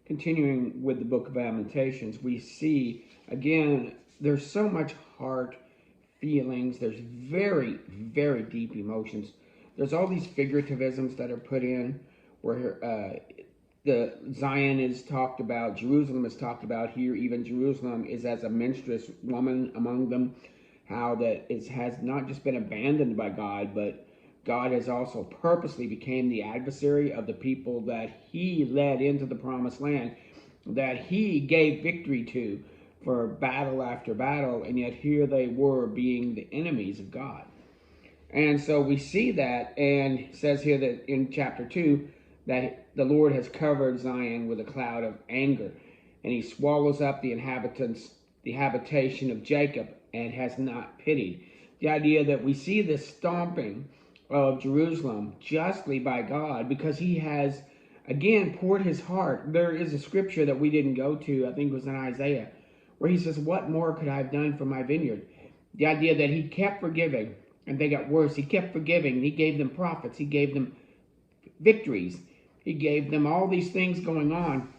continuing with the book of Lamentations, we see, again, there's so much heart, feelings, there's very, very deep emotions. There's all these figurativisms that are put in where the Zion is talked about, Jerusalem is talked about here, even Jerusalem is as a menstruous woman among them, how that it has not just been abandoned by God, but God has also purposely became the adversary of the people that he led into the promised land, that he gave victory to for battle after battle, and yet here they were being the enemies of God. And so we see that, and it says here that in chapter 2 that the Lord has covered Zion with a cloud of anger, and he swallows up the inhabitants, the habitation of Jacob, and has not pitied. The idea that we see this stomping of Jerusalem justly by God because he has, again, poured his heart. There is a scripture that we didn't go to, I think it was in Isaiah, where he says, what more could I have done for my vineyard? The idea that he kept forgiving, and they got worse. He kept forgiving. He gave them prophets. He gave them victories. He gave them all these things going on,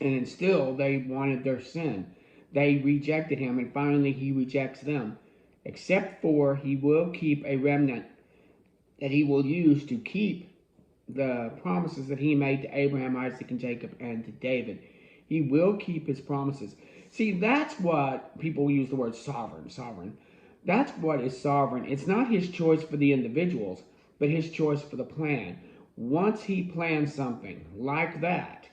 and still they wanted their sin. They rejected him, and finally he rejects them, except for he will keep a remnant that he will use to keep the promises that he made to Abraham, Isaac, and Jacob, and to David. He will keep his promises. See, that's what people use the word sovereign. Sovereign. That's what is sovereign. It's not his choice for the individuals, but his choice for the plan. Once he plans something like that,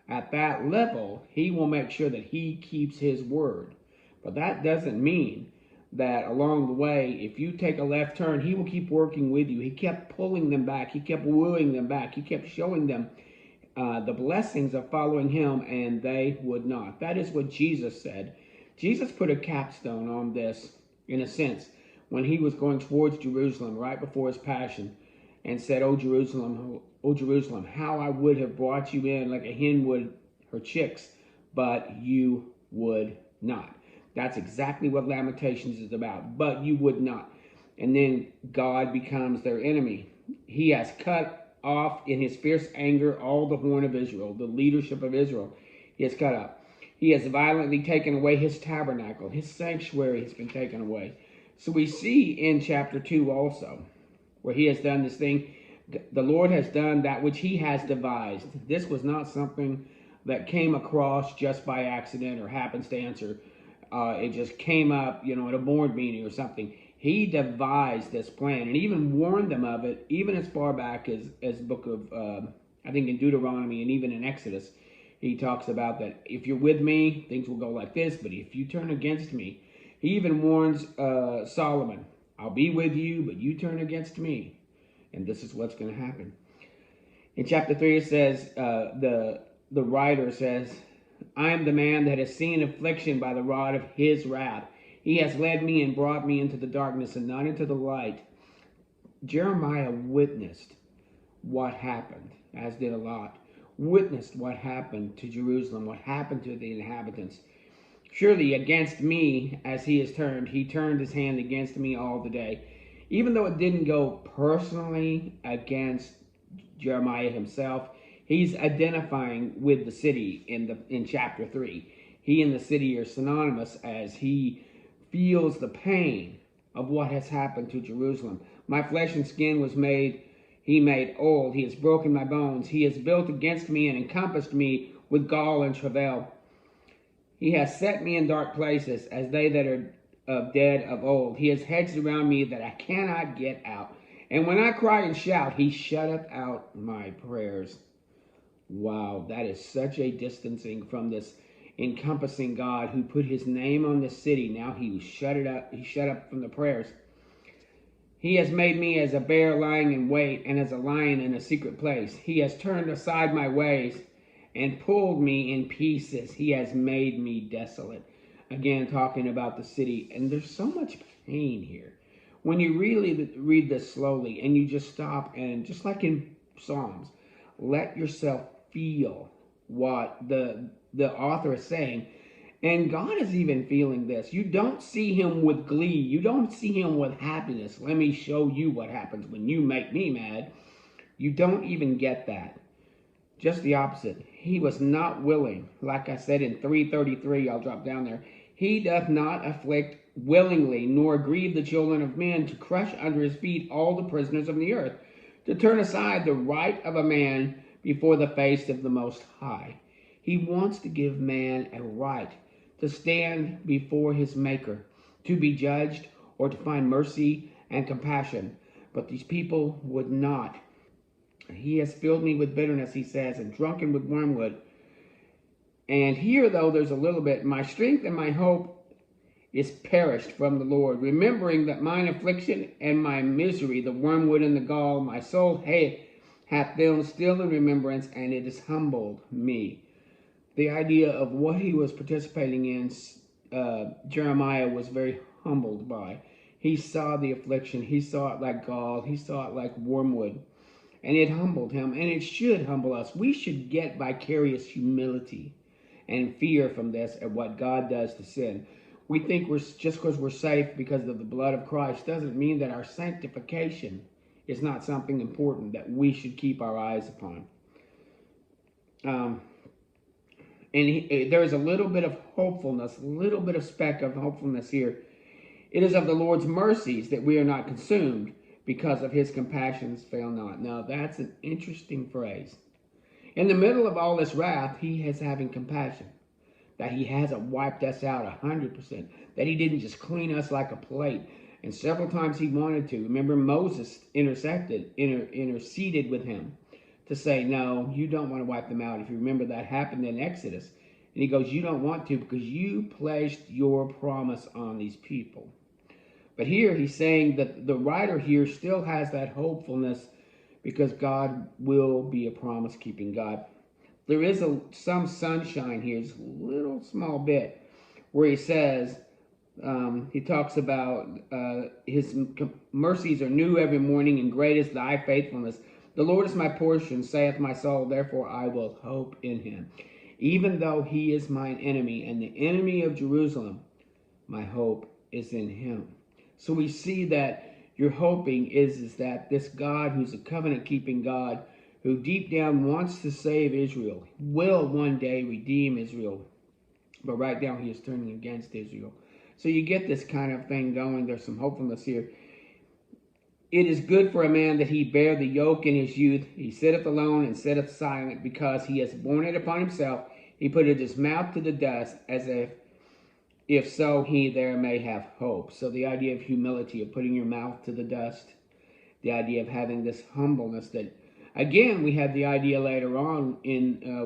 at that level, he will make sure that he keeps his word. But that doesn't mean that along the way, if you take a left turn, he will keep working with you. He kept pulling them back. He kept wooing them back. He kept showing them the blessings of following him, and they would not. That is what Jesus said. Jesus put a capstone on this, in a sense, when he was going towards Jerusalem right before his passion, and said, O Jerusalem, how I would have brought you in like a hen would her chicks, but you would not. That's exactly what Lamentations is about. But you would not. And then God becomes their enemy. He has cut off in his fierce anger all the horn of Israel, the leadership of Israel. He has cut off. He has violently taken away his tabernacle. His sanctuary has been taken away. So we see in chapter 2 also, where he has done this thing. The Lord has done that which he has devised. This was not something that came across just by accident or happenstance, or it just came up, at a board meeting or something. He devised this plan and even warned them of it, even as far back as book of, I think in Deuteronomy and even in Exodus. He talks about that if you're with me, things will go like this, but if you turn against me, he even warns Solomon, I'll be with you, but you turn against me, and this is what's going to happen. In chapter 3, it says, the writer says, I am the man that has seen affliction by the rod of his wrath. He has led me and brought me into the darkness and not into the light. Jeremiah witnessed what happened, as did Lot. Witnessed what happened to Jerusalem, what happened to the inhabitants. Surely against me, as he turned his hand against me all the day. Even though it didn't go personally against Jeremiah himself, he's identifying with the city in chapter 3. He and the city are synonymous as he feels the pain of what has happened to Jerusalem. My flesh and skin he made old. He has broken my bones. He has built against me and encompassed me with gall and travail. He has set me in dark places as they that are dead of old. He has hedged around me that I cannot get out. And when I cry and shout, he shutteth out my prayers. Wow, that is such a distancing from this encompassing God who put his name on the city. Now he shut it up. He shut up from the prayers. He has made me as a bear lying in wait and as a lion in a secret place. He has turned aside my ways and pulled me in pieces. He has made me desolate. Again, talking about the city. And there's so much pain here. When you really read this slowly and you just stop and just like in Psalms, let yourself feel what the author is saying. And God is even feeling this. You don't see him with glee. You don't see him with happiness. Let me show you what happens when you make me mad. You don't even get that. Just the opposite. He was not willing. Like I said in 3:33, I'll drop down there. He doth not afflict willingly, nor grieve the children of men, to crush under his feet all the prisoners of the earth, to turn aside the right of a man before the face of the Most High. He wants to give man a right to stand before his Maker, to be judged, or to find mercy and compassion. But these people would not. He has filled me with bitterness, he says, and drunken with wormwood. And here, though, there's a little bit, my strength and my hope is perished from the Lord, remembering that mine affliction and my misery, the wormwood and the gall, my soul hath them still in remembrance, and it has humbled me. The idea of what he was participating in, Jeremiah was very humbled by. He saw the affliction. He saw it like gall. He saw it like wormwood. And it humbled him, and it should humble us. We should get vicarious humility and fear from this at what God does to sin. We think we're just because we're safe because of the blood of Christ doesn't mean that our sanctification is not something important that we should keep our eyes upon. There is a little bit of hopefulness, a little bit of speck of hopefulness here. It is of the Lord's mercies that we are not consumed, because of his compassions fail not. Now, that's an interesting phrase. In the middle of all this wrath, he is having compassion. That he hasn't wiped us out 100%. That he didn't just clean us like a plate. And several times he wanted to. Remember, Moses interceded with him to say, no, you don't want to wipe them out. If you remember, that happened in Exodus. And he goes, you don't want to because you placed your promise on these people. But here he's saying that the writer here still has that hopefulness because God will be a promise-keeping God. There is some sunshine here, just a little small bit, where he says, he talks about his mercies are new every morning, and great is thy faithfulness. The Lord is my portion, saith my soul, therefore I will hope in him. Even though he is mine enemy, and the enemy of Jerusalem, my hope is in him. So we see that your hoping is that this God who's a covenant-keeping God, who deep down wants to save Israel, will one day redeem Israel. But right now he is turning against Israel. So you get this kind of thing going. There's some hopefulness here. It is good for a man that he bear the yoke in his youth. He sitteth alone and sitteth silent, because he has borne it upon himself. He putteth his mouth to the dust, as if so he there may have hope. So the idea of humility, of putting your mouth to the dust, the idea of having this humbleness that, again, we had the idea later on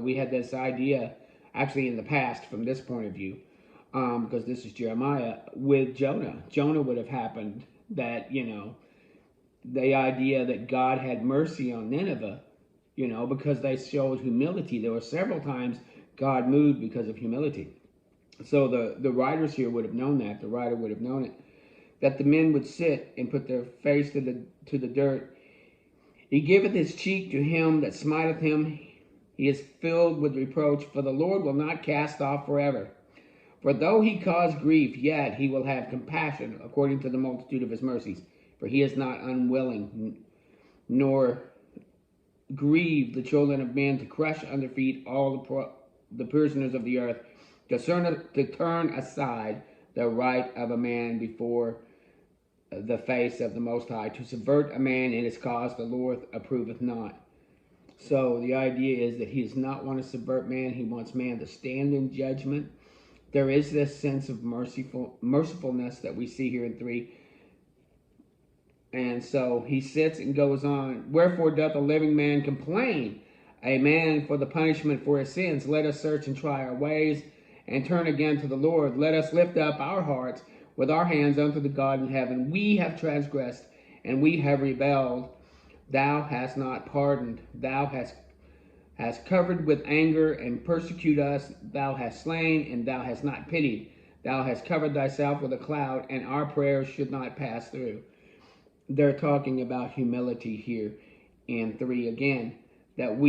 we had this idea actually in the past from this point of view, because this is Jeremiah, with Jonah. Jonah would have happened that, the idea that God had mercy on Nineveh, because they showed humility. There were several times God moved because of humility. So the writers here would have known that. The writer would have known it. That the men would sit and put their face to the dirt. He giveth his cheek to him that smiteth him. He is filled with reproach. For the Lord will not cast off forever. For though he cause grief, yet he will have compassion according to the multitude of his mercies. For he is not unwilling, nor grieve the children of men, to crush under feet all the prisoners of the earth, to turn aside the right of a man before the face of the Most High, to subvert a man in his cause the Lord approveth not. So the idea is that he does not want to subvert man. He wants man to stand in judgment. There is this sense of mercifulness that we see here in 3. And so he sits and goes on. Wherefore doth a living man complain, a man for the punishment for his sins? Let us search and try our ways, and turn again to the Lord. Let us lift up our hearts with our hands unto the God in heaven. We have transgressed, and we have rebelled. Thou hast not pardoned. Thou hast covered with anger and persecute us. Thou hast slain, and thou hast not pitied. Thou hast covered thyself with a cloud, and our prayers should not pass through. They're talking about humility here in 3 again. That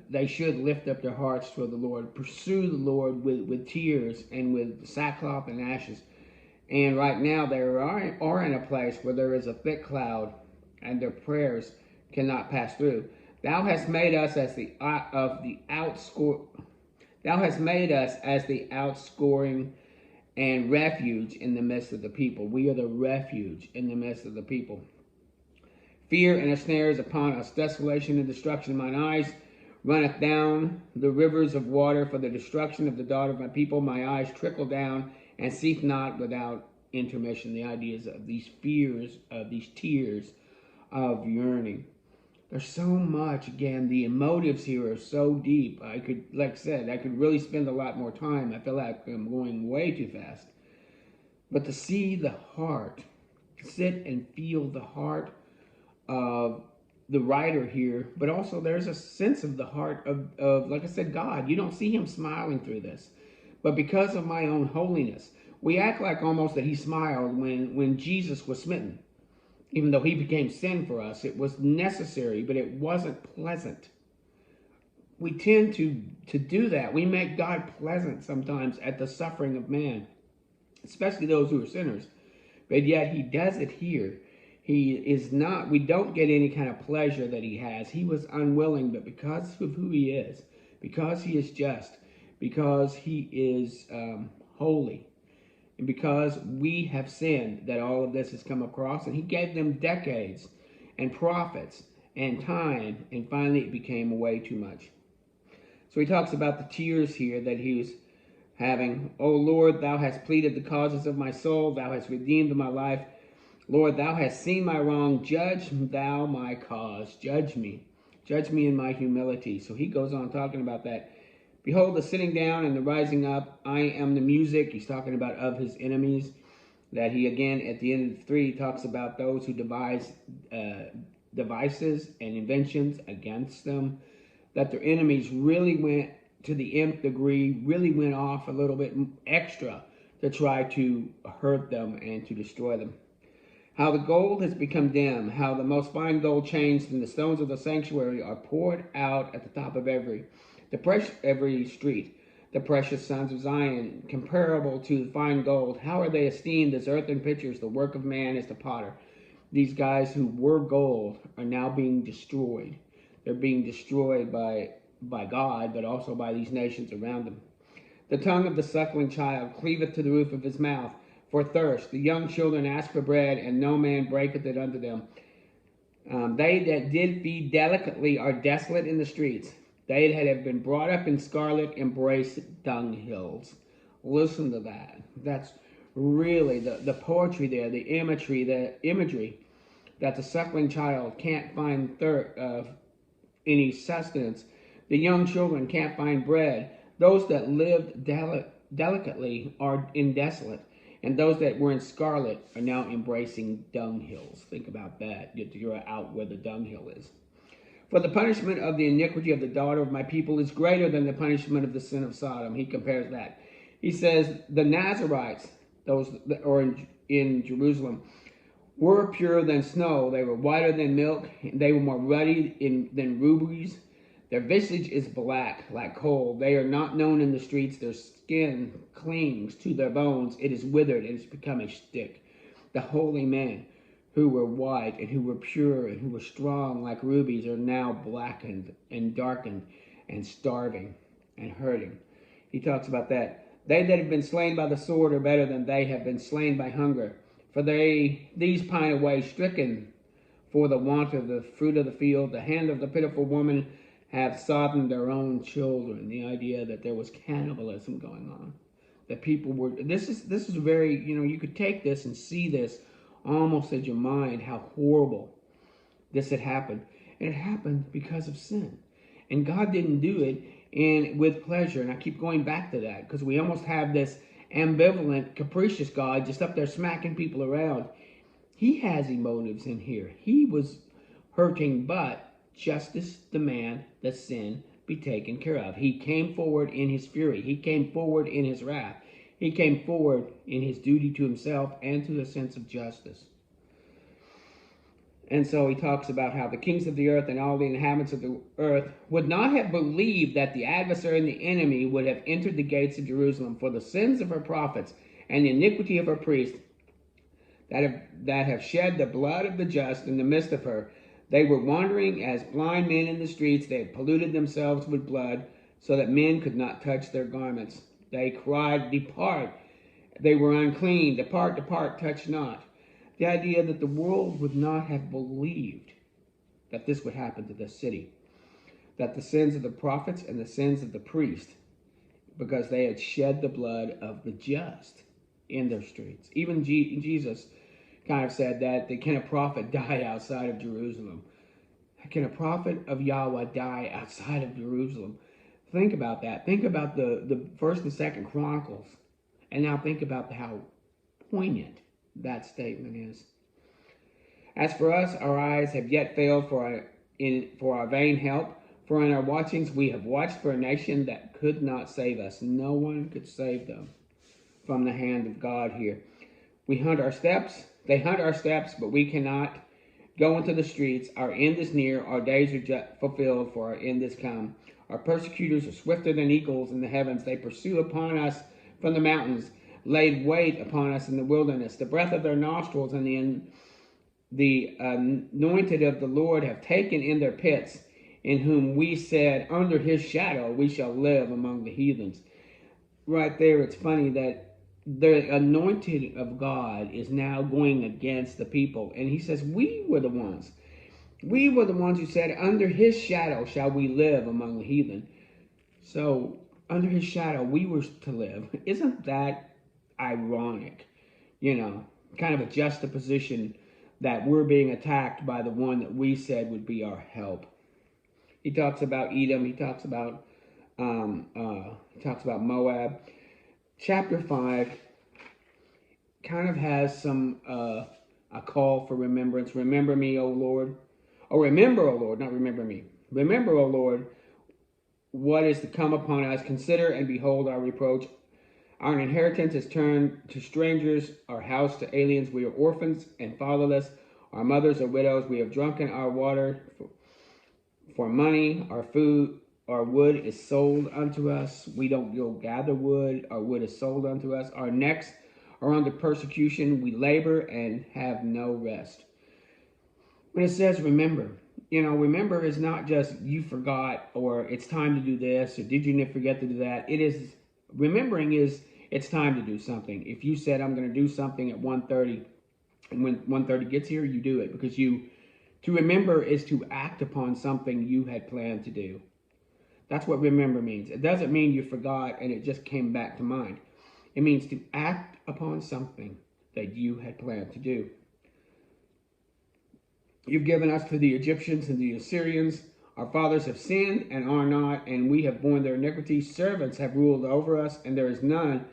they should lift up their hearts toward the Lord, pursue the Lord with tears and with sackcloth and ashes. And right now they are in a place where there is a thick cloud and their prayers cannot pass through. Thou hast made us as the outscore. Thou hast made us as the outscoring and refuge in the midst of the people. We are the refuge in the midst of the people. Fear and a snare is upon us. Desolation and destruction. Mine eyes runneth down the rivers of water for the destruction of the daughter of my people. My eyes trickle down and cease not without intermission. The ideas of these fears, of these tears of yearning. There's so much. Again, the emotives here are so deep. I could, like I said, I could really spend a lot more time. I feel like I'm going way too fast. But to see the heart, sit and feel the heart of the writer here, but also there's a sense of the heart of, like I said, God. You don't see him smiling through this. But because of my own holiness, we act like almost that he smiled when Jesus was smitten. Even though he became sin for us, it was necessary, but it wasn't pleasant. We tend to do that. We make God pleasant sometimes at the suffering of man, especially those who are sinners. But yet he does it here. He is not, we don't get any kind of pleasure that he has. He was unwilling, but because of who he is, because he is just, because he is holy, and because we have sinned, that all of this has come across. And he gave them decades and prophets and time. And finally it became way too much. So he talks about the tears here that he was having. O Lord, thou hast pleaded the causes of my soul. Thou hast redeemed my life. Lord, thou hast seen my wrong. Judge thou my cause. Judge me. Judge me in my humility. So he goes on talking about that. Behold, the sitting down and the rising up. I am the music. He's talking about of his enemies. That he, again, at the end of 3, talks about those who devise devices and inventions against them. That their enemies really went to the nth degree, really went off a little bit extra to try to hurt them and to destroy them. How the gold has become dim. How the most fine gold changed, and the stones of the sanctuary are poured out at the top of every street. The precious sons of Zion, comparable to fine gold. How are they esteemed as earthen pitchers? The work of man is the potter. These guys who were gold are now being destroyed. They're being destroyed by God, but also by these nations around them. The tongue of the suckling child cleaveth to the roof of his mouth for thirst. The young children ask for bread, and no man breaketh it unto them. They that did feed delicately are desolate in the streets. They that have been brought up in scarlet embrace dunghills. Listen to that. That's really the poetry there, the imagery that the suckling child can't find any sustenance. The young children can't find bread. Those that lived delicately are in desolate, and those that were in scarlet are now embracing dunghills. Think about that. You're out where the dunghill is. For the punishment of the iniquity of the daughter of my people is greater than the punishment of the sin of Sodom. He compares that. He says, the Nazarites, those that are in Jerusalem, were purer than snow. They were whiter than milk. They were more ruddy than rubies. Their visage is black, like coal. They are not known in the streets. Their skin clings to their bones. It is withered. It has become a stick. The holy men who were white and who were pure and who were strong like rubies are now blackened and darkened and starving and hurting. He talks about that. They that have been slain by the sword are better than they have been slain by hunger. For these pine away, stricken for the want of the fruit of the field. The hand of the pitiful woman have sodden their own children. The idea that there was cannibalism going on. That people were, this is very, you could take this and see this almost in your mind, how horrible this had happened. And it happened because of sin. And God didn't do it with pleasure. And I keep going back to that because we almost have this ambivalent, capricious God just up there smacking people around. He has emotives in here. He was hurting, but justice demand that sin be taken care of. He came forward in his fury. He came forward in his wrath. He came forward in his duty to himself and to the sense of justice. And so he talks about how the kings of the earth and all the inhabitants of the earth would not have believed that the adversary and the enemy would have entered the gates of Jerusalem, for the sins of her prophets and the iniquity of her priests that have shed the blood of the just in the midst of her. They were wandering as blind men in the streets. They had polluted themselves with blood so that men could not touch their garments. They cried, "Depart." They were unclean. "Depart, depart, touch not." The idea that the world would not have believed that this would happen to this city, that the sins of the prophets and the sins of the priests, because they had shed the blood of the just in their streets. Even Jesus kind of said that, can a prophet die outside of Jerusalem? Can a prophet of Yahweh die outside of Jerusalem? Think about that. Think about the first and second Chronicles. And now think about how poignant that statement is. As for us, our eyes have yet failed for our vain help. For in our watchings we have watched for a nation that could not save us. No one could save them from the hand of God here. They hunt our steps, but we cannot go into the streets. Our end is near, our days are fulfilled, for our end is come. Our persecutors are swifter than eagles in the heavens. They pursue upon us from the mountains, laid wait upon us in the wilderness. The breath of their nostrils and the anointed of the Lord have taken in their pits, in whom we said, under his shadow we shall live among the heathens. Right there, it's funny that the anointed of God is now going against the people. And he says, we were the ones who said, under his shadow shall we live among the heathen. So under his shadow we were to live. Isn't that ironic? Kind of a juxtaposition that we're being attacked by the one that we said would be our help. He talks about Edom. He talks about Moab. Chapter 5 kind of has some a call for remembrance. Remember me, O Lord. Oh, remember, O Lord, not remember me. Remember, O Lord, what is to come upon us. Consider and behold our reproach. Our inheritance is turned to strangers, our house to aliens. We are orphans and fatherless. Our mothers are widows. We have drunken our water for money. Our food, our wood is sold unto us. We don't go gather wood. Our wood is sold unto us. Our necks are under persecution. We labor and have no rest. When it says remember, remember is not just you forgot or it's time to do this or did you forget to do that. Remembering is it's time to do something. If you said I'm going to do something at 1:30 and when 1:30 gets here, you do it because to remember is to act upon something you had planned to do. That's what remember means. It doesn't mean you forgot and it just came back to mind. It means to act upon something that you had planned to do. You've given us to the Egyptians and the Assyrians. Our fathers have sinned and are not, and we have borne their iniquity. Servants have ruled over us, and there is none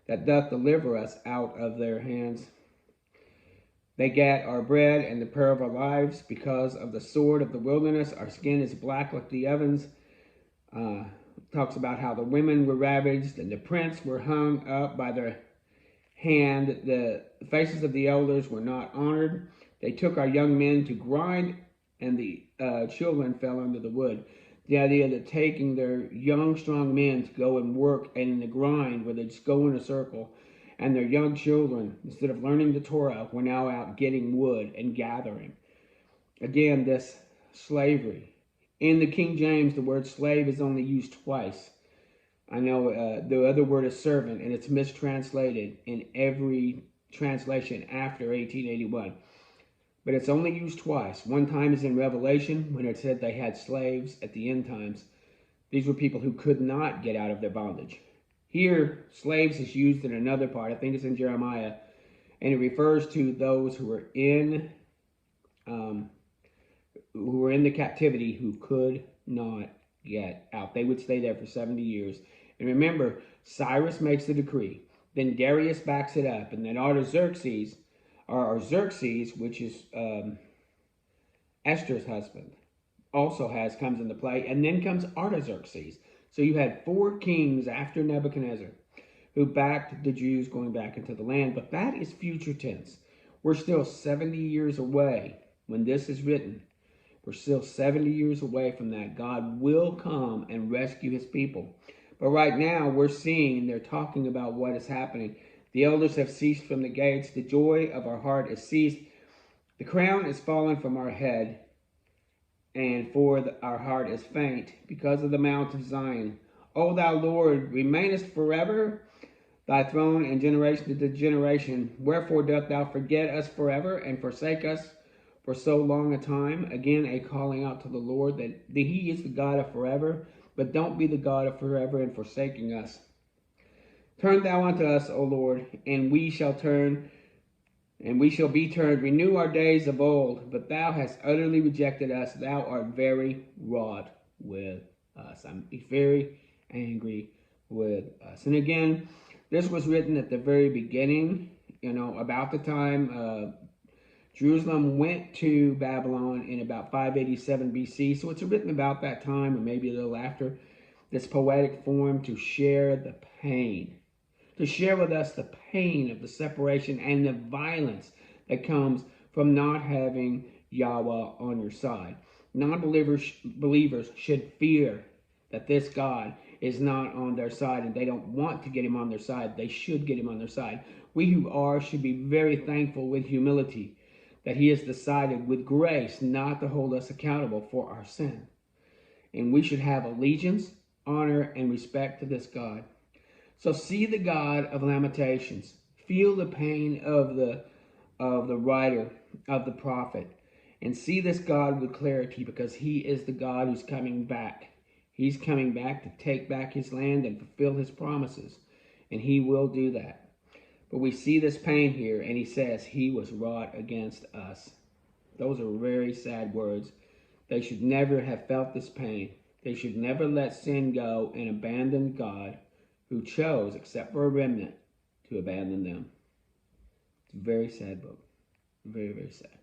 that doth deliver us out of their hands. They get our bread and the prayer of our lives because of the sword of the wilderness. Our skin is black like the ovens. Talks about how the women were ravaged and the prince were hung up by their hand. The faces of the elders were not honored. They took our young men to grind, and the children fell under the wood. The idea that taking their young, strong men to go and work and in the grind where they just go in a circle, and their young children, instead of learning the Torah, were now out getting wood and gathering. Again, this slavery. In the King James, the word slave is only used twice. I know the other word is servant, and it's mistranslated in every translation after 1881. But it's only used twice. One time is in Revelation when it said they had slaves at the end times. These were people who could not get out of their bondage. Here, slaves is used in another part. I think it's in Jeremiah. And it refers to those who were in the captivity who could not get out. They would stay there for 70 years. And remember, Cyrus makes the decree. Then Darius backs it up. And then Artaxerxes, which is Esther's husband, also comes into play. And then comes Artaxerxes. So you had 4 kings after Nebuchadnezzar who backed the Jews going back into the land. But that is future tense. We're still 70 years away when this is written. We're still 70 years away from that. God will come and rescue his people. But right now we're seeing, they're talking about what is happening. The elders have ceased from the gates. The joy of our heart is ceased. The crown is fallen from our head. and our heart is faint because of the Mount of Zion. O thou Lord, remainest forever, thy throne and generation to generation. Wherefore doth thou forget us forever, and forsake us for so long a time? Again, a calling out to the Lord that he is the God of forever, but don't be the God of forever and forsaking us. Turn thou unto us, O Lord, and we shall turn, and we shall be turned. Renew our days of old, but thou hast utterly rejected us. Thou art very wroth with us. I'm very angry with us. And again, this was written at the very beginning, about the time Jerusalem went to Babylon in about 587 BC. So it's written about that time, or maybe a little after, this poetic form to share the pain. To share with us the pain of the separation and the violence that comes from not having Yahweh on your side. Non-believers should fear that this God is not on their side, and they don't want to get him on their side. They should get him on their side. We who are should be very thankful with humility that he has decided with grace not to hold us accountable for our sin. And we should have allegiance, honor, and respect to this God. So see the God of Lamentations. Feel the pain of the writer, of the prophet. And see this God with clarity, because he is the God who's coming back. He's coming back to take back his land and fulfill his promises. And he will do that. But we see this pain here, and he says he was wrought against us. Those are very sad words. They should never have felt this pain. They should never let sin go and abandon God, who chose, except for a remnant, to abandon them. It's a very sad book. Very, very sad.